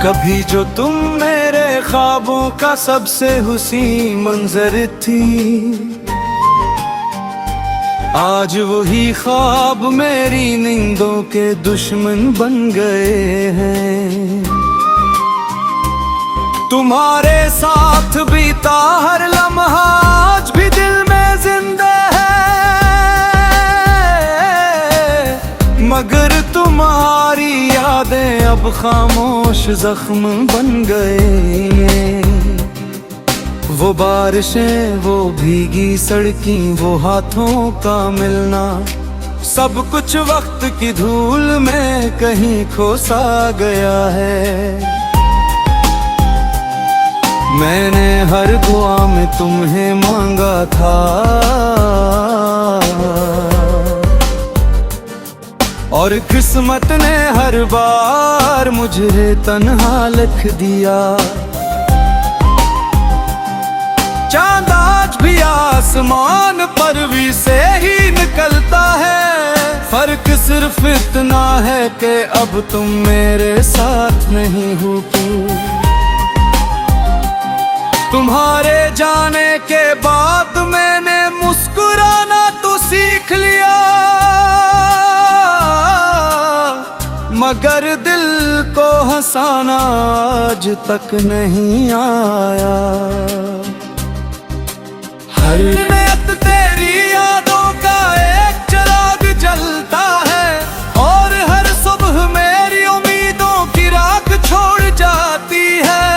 कभी जो तुम मेरे ख्वाबों का सबसे हुसी मंजर थी, आज वही ख्वाब मेरी नींदों के दुश्मन बन गए हैं। तुम्हारे साथ बीता हर लम्हा आज भी दिल में जिंदा है, मगर तुम्हारी यादें अब खामोश जख्म बन गए। वो बारिशें, वो भीगी सड़कें, वो हाथों का मिलना, सब कुछ वक्त की धूल में कहीं खो सा गया है। मैंने हर दुआ में तुम्हें मांगा था, और किस्मत ने हर बार मुझे तन्हा लिख दिया। चांद आज भी आसमान पर भी से ही निकलता है, फर्क सिर्फ इतना है कि अब तुम मेरे साथ नहीं हो। तुम्हारे जाने के बाद मैंने मुस्कुराना तो सीख लिया, मगर दिल को हंसाना आज तक नहीं आया। हर रात तेरी यादों का एक चिराग जलता है, और हर सुबह मेरी उम्मीदों की राख छोड़ जाती है।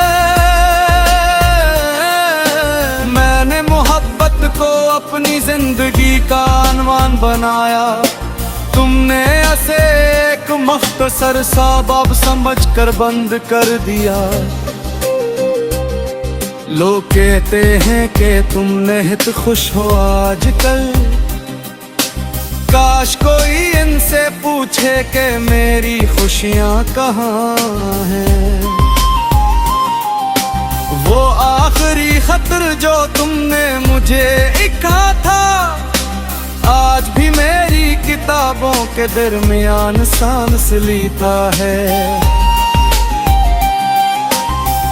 मैंने मोहब्बत को अपनी जिंदगी का अनवान बनाया, तुमने ऐसे एक मुख्तसर सा बाब समझकर बंद कर दिया। लोग कहते हैं कि तुम निहित खुश हो आजकल, काश कोई इनसे पूछे कि मेरी खुशियां कहाँ हैं। वो आखिरी खतर जो तुमने मुझे लिखा था, आज भी मेरी किताबों के दरमियान सांस लेता है।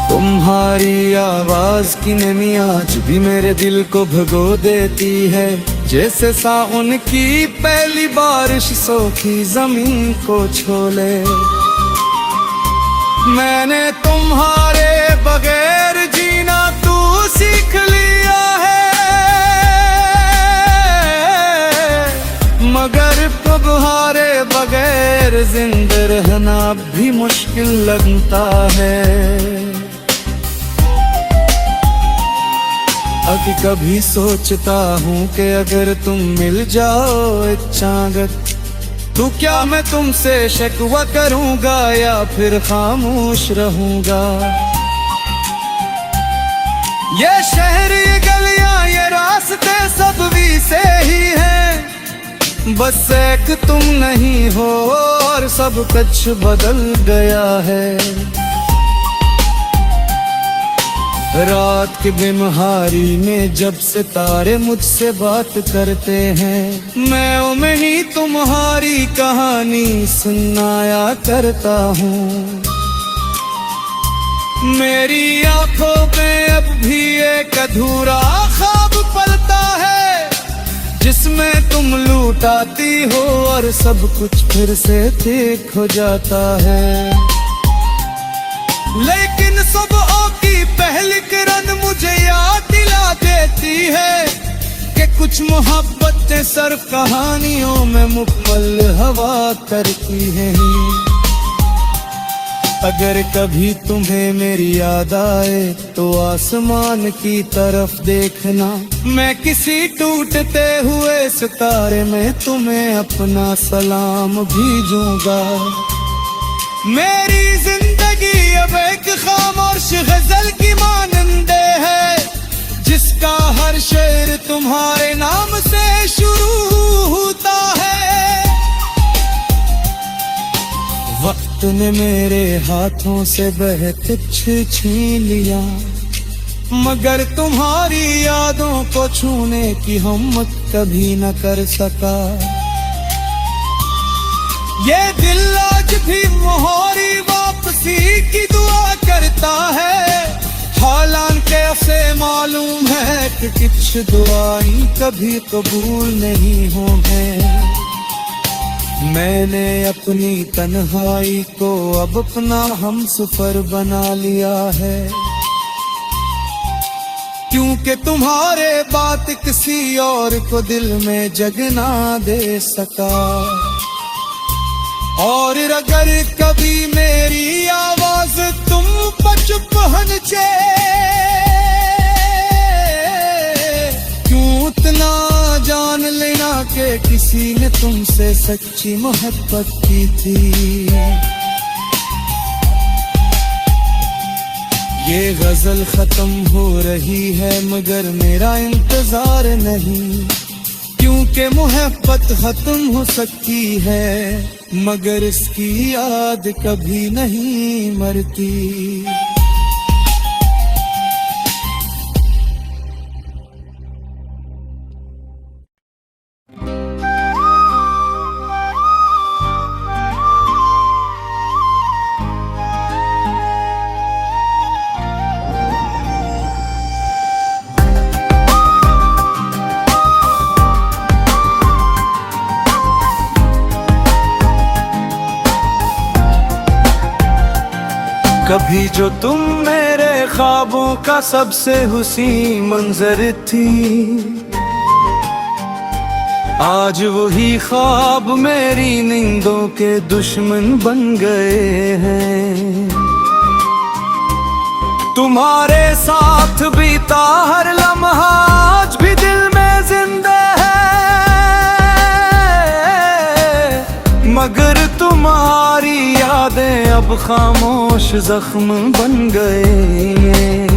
तुम्हारी आवाज की नमी आज भी मेरे दिल को भिगो देती है, जैसे सावन की पहली बारिश सोखी जमीन को छोले। मैंने तुम्हारे बगैर जीना तू सीख लिया है, मगर तुम्हारे बगैर जिंदा रहना भी मुश्किल लगता है। अभी कभी सोचता हूँ कि अगर तुम मिल जाओ इच्छागत, तो क्या मैं तुमसे शिकवा करूँगा या फिर खामोश रहूँगा। ये शहर, ये गलियाँ, ये रास्ते सब भी से ही हैं, बस एक तुम नहीं हो और सब कुछ बदल गया है। रात की बिमहारी में जब सितारे मुझसे बात करते हैं, मैं में ही तुम्हारी कहानी सुनाया करता हूँ। मेरी आंखों में अब भी एक अधूरा ख्वाब पलता है, जिसमें तुम लूटाती हो और सब कुछ फिर से ठीक हो जाता है। लेकिन सुबह की पहली किरण मुझे याद दिला देती है कि कुछ मोहब्बतें सिर्फ कहानियों में मुकम्मल हवा करती हैं। अगर कभी तुम्हें मेरी याद आए तो आसमान की तरफ देखना, मैं किसी टूटते हुए सितारे में तुम्हें अपना सलाम भेजूंगा। मेरी जिंदगी अब एक खामोश गजल की मानंदे है, जिसका हर शेर तुम्हारे नाम से शुरू होता है। वक्त ने मेरे हाथों से बहुत कुछ छीन लिया, मगर तुम्हारी यादों को छूने की हिम्मत कभी न कर सका। ये दिल आज भी मोहरी वापसी की दुआ करता है। हालांकि ऐसे मालूम है कि कुछ दुआएं कभी कबूल नहीं होंगे। मैंने अपनी तन्हाई को अब अपना हमसफर बना लिया है, क्योंकि तुम्हारे बात किसी और को दिल में जगना दे सका। और अगर कभी मेरी आवाज तुम पर चुप हनचे, क्यों इतना जान लेना कि किसी ने तुमसे सच्ची मोहब्बत की थी। ये गजल खत्म हो रही है मगर मेरा इंतजार नहीं, क्योंकि मोहब्बत खत्म हो सकती है मगर इसकी याद कभी नहीं मरती। कभी जो तुम मेरे ख्वाबों का सबसे हुसी मंजर थी, आज वही ख्वाब मेरी नींदों के दुश्मन बन गए हैं। तुम्हारे साथ बीता हर लम्हा आज भी दिल में जिंदा है, मगर तुम्हारी यादें अब खामोश जख्म बन गए।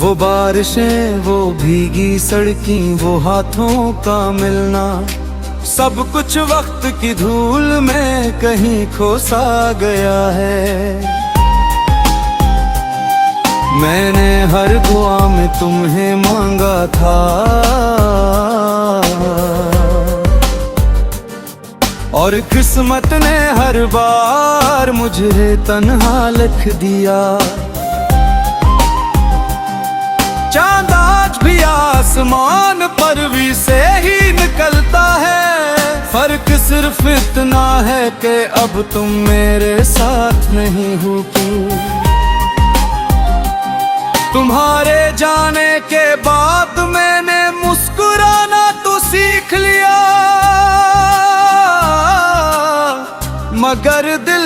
वो बारिशें, वो भीगी सड़कें, वो हाथों का मिलना, सब कुछ वक्त की धूल में कहीं खो सा गया है। मैंने हर दुआ में तुम्हें मांगा था और किस्मत ने हर बार मुझे तन्हा लिख दिया। चांद आज भी आसमान पर भी से ही निकलता है, फर्क सिर्फ इतना है कि अब तुम मेरे साथ नहीं हो। तुम्हारे जाने के बाद मैंने मुस्कुराना तो सीख लिया, मगर दिल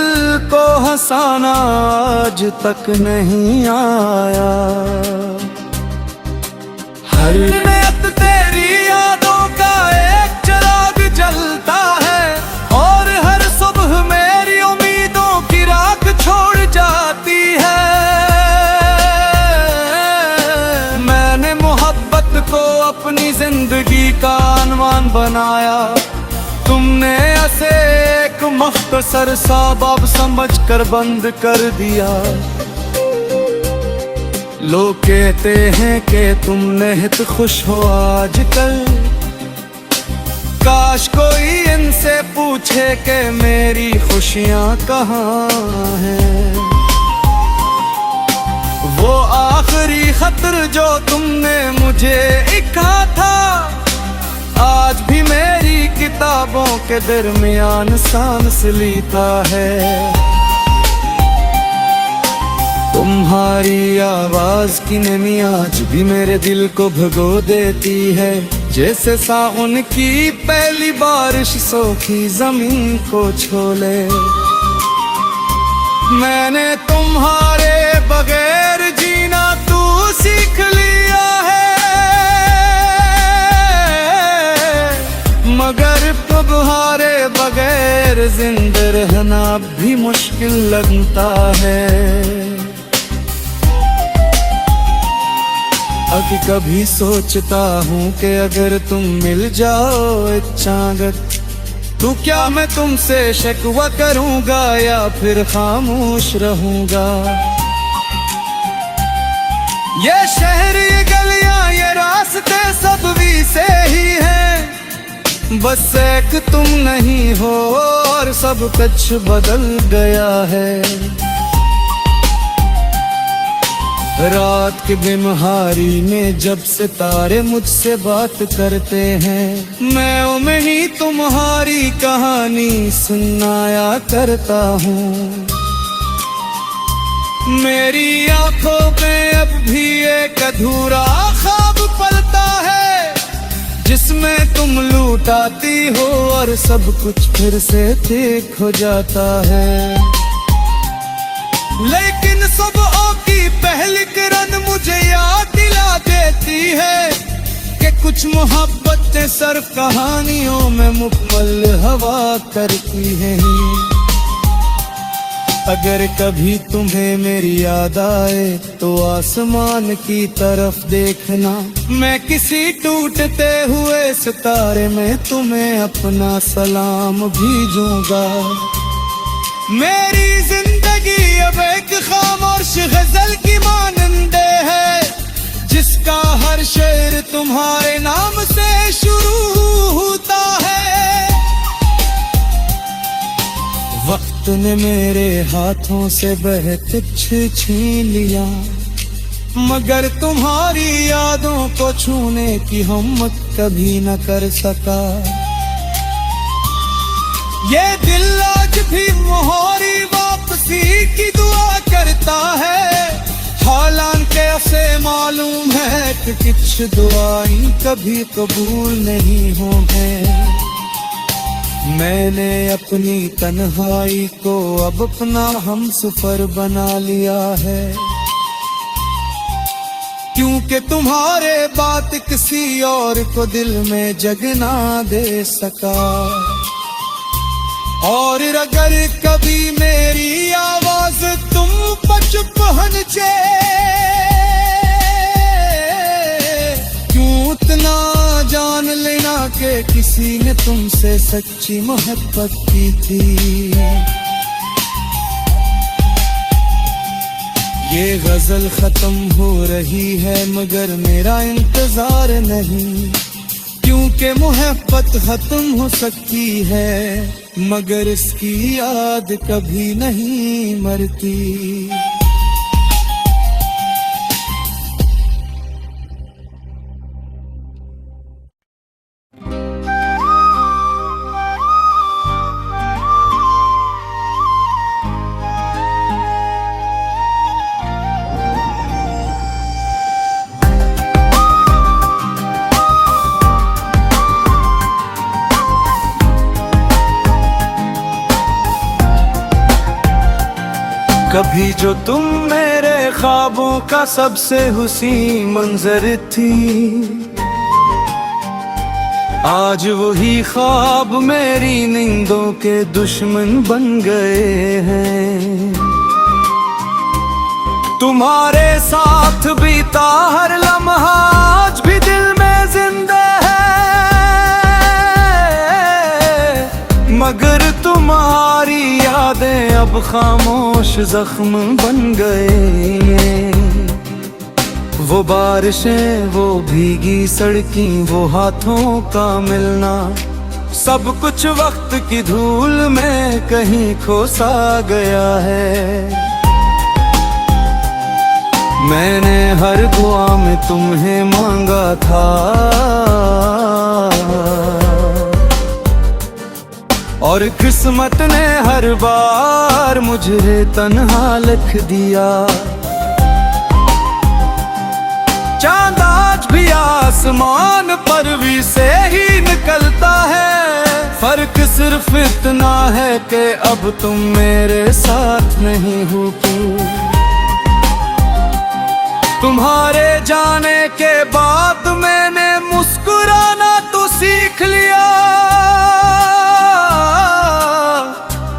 को हंसाना आज तक नहीं आया। हर रात तेरी यादों का एक चिराग जलता है और हर सुबह मेरी उम्मीदों की राख छोड़ जाती है। मैंने मोहब्बत को अपनी जिंदगी का अनवान बनाया, तुमने ऐसे एक मुख्तसर सा बाब समझकर बंद कर दिया। लोग कहते हैं कि तुम निहित खुश हो आजकल, काश कोई इनसे पूछे कि मेरी खुशियां कहाँ हैं। वो आखिरी खतर जो तुमने मुझे लिखा था आज भी मेरी किताबों के दरमियान सांस लेता है। तुम्हारी आवाज की नमी आज भी मेरे दिल को भिगो देती है, जैसे सावन की पहली बारिश सूखी जमीन को छोले। मैंने तुम्हारे बगैर जीना तू सीख लिया है, मगर तुम्हारे बगैर जिंदा रहना भी मुश्किल लगता है। अभी कभी सोचता हूँ कि अगर तुम मिल जाओ इच्छागत, तो क्या मैं तुमसे शिकवा करूँगा या फिर खामोश रहूँगा। ये शहर, ये गलियाँ, ये रास्ते सब भी से ही हैं, बस एक तुम नहीं हो और सब कुछ बदल गया है। रात के बिमहारी में जब सितारे मुझसे बात करते हैं, मैं में ही तुम्हारी कहानी सुनाया करता हूँ। मेरी आंखों में अब भी एक अधूरा ख्वाब पलता है, जिसमें तुम लूटाती हो और सब कुछ फिर से ठीक हो जाता है। लेकिन सुबह की पहली किरण मुझे याद दिला देती है कि कुछ मोहब्बतें सिर्फ कहानियों में मुकम्मल हवा करती हैं। अगर कभी तुम्हें मेरी याद आए तो आसमान की तरफ देखना, मैं किसी टूटते हुए सितारे में तुम्हें अपना सलाम भेजूंगा। मेरी जिंदगी अब एक खामोश गजल की मानंदे है, जिसका हर शेर तुम्हारे नाम से शुरू होता है। वक्त ने मेरे हाथों से बहुत छीन लिया, मगर तुम्हारी यादों को छूने की हिम्मत कभी न कर सका। ये दिल आज भी मोहरी वापसी की दुआ करता है, हालांकि उसे मालूम है कि कुछ दुआएं कभी कबूल नहीं होंगे। मैंने अपनी तन्हाई को अब अपना हमसफर बना लिया है, क्योंकि तुम्हारे बात किसी और को दिल में जगना दे सका। और अगर कभी मेरी आवाज तुम पर चुप पहुंचे, क्यों उतना जान लेना कि किसी ने तुमसे सच्ची मोहब्बत की थी। ये गजल खत्म हो रही है मगर मेरा इंतजार नहीं, क्योंकि मोहब्बत खत्म हो सकती है मगर इसकी याद कभी नहीं मरती। कभी जो तुम मेरे ख्वाबों का सबसे हुसीन मंजर थी, आज वही ख्वाब मेरी नींदों के दुश्मन बन गए हैं। तुम्हारे साथ बीता हर लम्हा आज भी दिल में जिंदा है, मगर तुम्हारी यादें अब खामोश जख्म बन गए। वो बारिशें, वो भीगी सड़कें, वो हाथों का मिलना, सब कुछ वक्त की धूल में कहीं खो सा गया है। मैंने हर दुआ में तुम्हें मांगा था, और किस्मत ने हर बार मुझे तन्हा लिख दिया। चांद आज भी आसमान पर भी से ही निकलता है, फर्क सिर्फ इतना है कि अब तुम मेरे साथ नहीं हो। तुम्हारे जाने के बाद मैंने मुस्कुराना तो सीख लिया,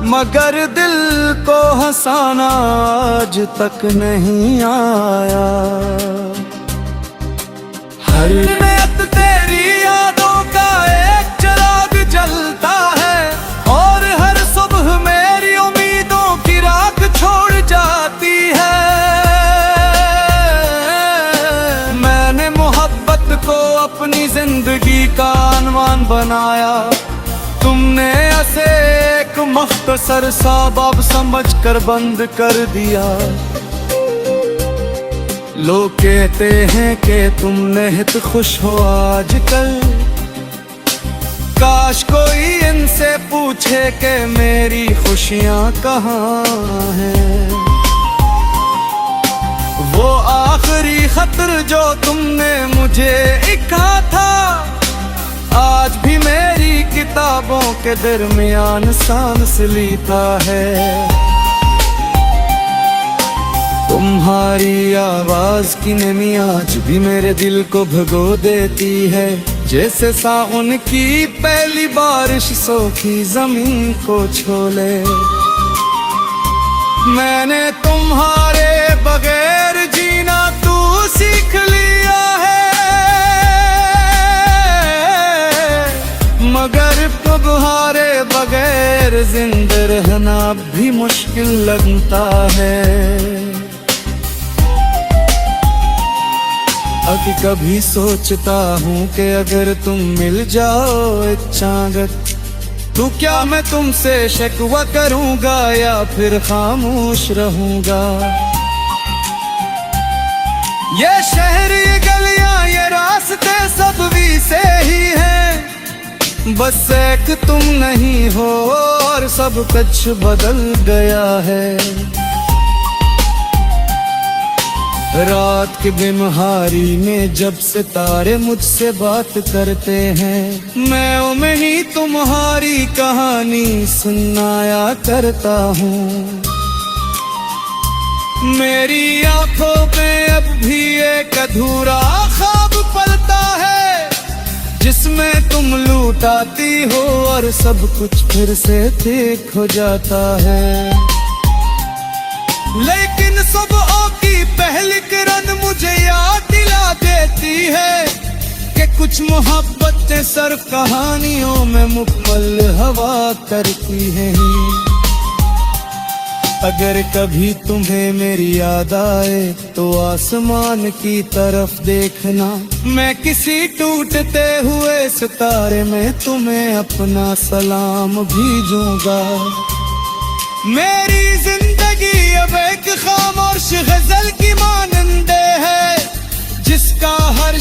मगर दिल को हंसाना आज तक नहीं आया। हर रात तेरी यादों का एक चिराग जलता है, और हर सुबह मेरी उम्मीदों की राख छोड़ जाती है। मैंने मोहब्बत को अपनी जिंदगी का अनवान बनाया, तुमने ऐसे एक मुख्तसर सा बाब समझकर बंद कर दिया। लोग कहते हैं कि तुम निहित खुश हो आजकल, काश कोई इनसे पूछे कि मेरी खुशियां कहाँ हैं। वो आखिरी खतर जो तुमने मुझे लिखा था, आज भी मेरी किताबों के दरमियान सांस लेता है। तुम्हारी आवाज की नमी आज भी मेरे दिल को भिगो देती है, जैसे सावन की पहली बारिश सोखी जमीन को छोले। मैंने तुम्हारे बगैर जीना तू सीख लिया है, मगर तुम्हारे बगैर जिंदा रहना भी मुश्किल लगता है। अभी कभी सोचता हूँ कि अगर तुम मिल जाओ इच्छागत, तो क्या मैं तुमसे शिकवा करूँगा या फिर खामोश रहूँगा। ये शहर, ये गलियाँ, ये रास्ते सब भी से ही हैं, बस एक तुम नहीं हो और सब कुछ बदल गया है। रात की बिमहारी में जब सितारे मुझसे बात करते हैं, मैं में ही तुम्हारी कहानी सुनाया करता हूँ। मेरी आंखों में अब भी एक अधूरा ख्वाब पलता है, जिसमें तुम लूटाती हो और सब कुछ फिर से ठीक हो जाता है। लेकिन सुबह की पहली किरण मुझे याद दिला देती है कि कुछ मोहब्बतें सिर्फ कहानियों में मुकम्मल हवा करती हैं। अगर कभी तुम्हें मेरी याद आए तो आसमान की तरफ देखना, मैं किसी टूटते हुए सितारे में तुम्हें अपना सलाम भेजूंगा। मेरी जिंदगी अब एक खामोश गजल की मानंद है, जिसका हर